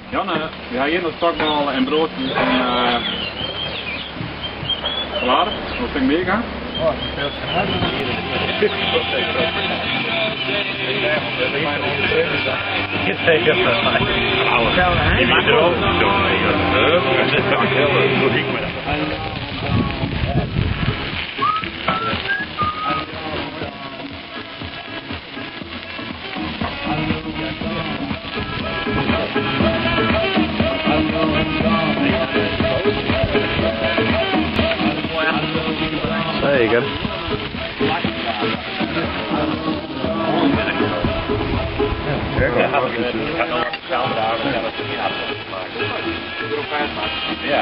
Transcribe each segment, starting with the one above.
Janne, we hebben hier nog stokballen en broodjes en salade. Wat vind je meegaan? Oh, dat is heel Zeker. Ja.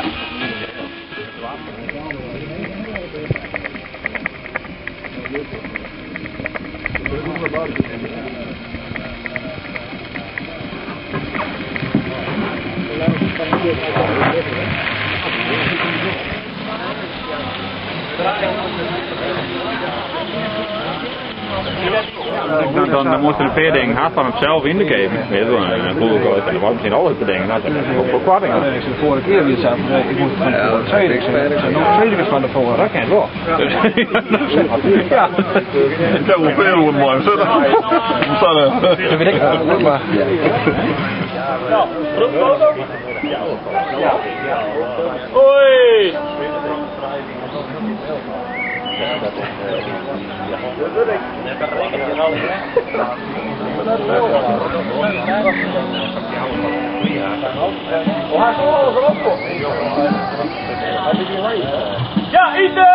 Dan moest een veerding haast van hetzelf in te geven. Weet je wel, en dan was misschien alles te denken. Dat is ook voor kwarting. de vorige keer weer zat, ik moest van de tweede, ik zei nog tweede van de vorige, dat ken wel. Ja. Ik heb wel veel hoe het mooi is. Dat weet ik ook maar. Ja, broodfoto? Hoi! Ja, eten!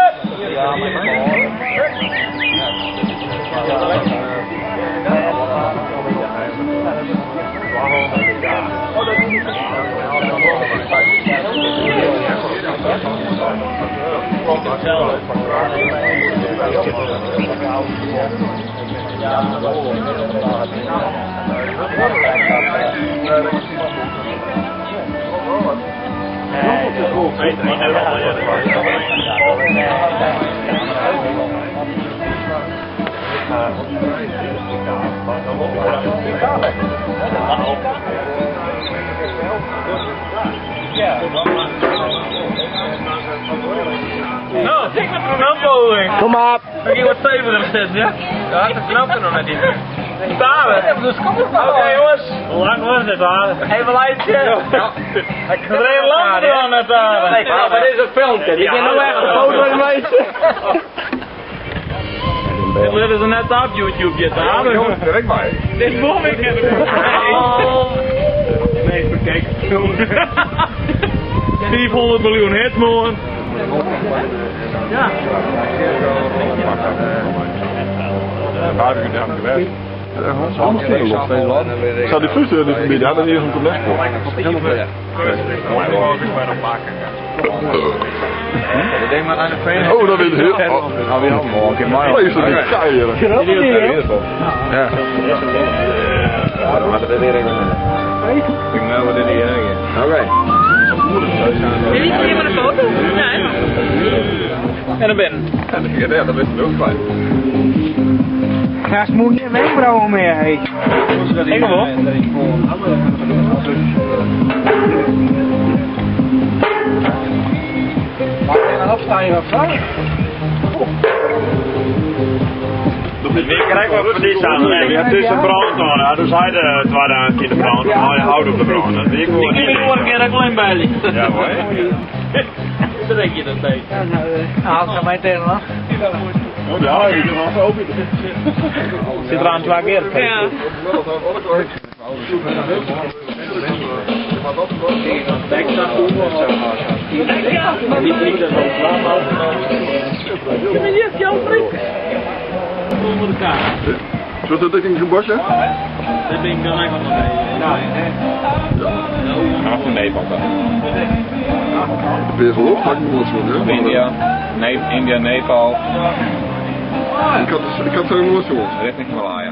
Nou, ik met Ronaldo. Kom op! Ik ging wat steviger zetten, ja? Ja, de knap er nog net in. Staan we? Dus kom eens maar. Oké jongens. Hoe lang was het daar? Even lijntje. Ja. Ik ga er even langer aan het daar. Nee, maar dit is een filmpje. Die kan nou echt een foto van meisje. Dit willen ze net op YouTube zitten. Jongens, direct maar. Dit boom ik heb ik. Nee, bekeken film. 500 miljoen hits morgen. Ja. Daar heb ik gedaan gewerkt. Anders kunnen we nog steeds wat. Ik zou die vluchten dus midden hadden hier een college voor. Oh, dat weet ik heel. Nou weer allemaal. Lees er niet keihard. Ja. Maar dat is weer even. Ik nou wat in die heen. Oké. Wil je hier maar een foto? Nee. En dan ben je. Ja, dat is het ook fijn. Gast moet geen wenkbrauwen meer, hé. Ik wel. Mag je een afstijgen of zo? Ik krijg wat voor die samenleving. Het is een brandtoren, dus hij de tweede keer de brand, maar hij houdt op de brand. Ik moet een keer een klein bij. Ja hoor. Dan denk je dat bij. Nou, dat gaat mij tegen dan. Ja, ik ben al open. Zit er aan 2 keer? Ja. Die vliegt er zo klaar. Je bent niet jouw prik. Onder de kaart. Zit dat in zo'n bosje? Dat ben ik dan eigenlijk nog mee. Ja. Af en Nepal dan. Ben je geloof? Ga ik niet wat zo India, Nepal. Ik had zo nooit zo. Richting Himalaya.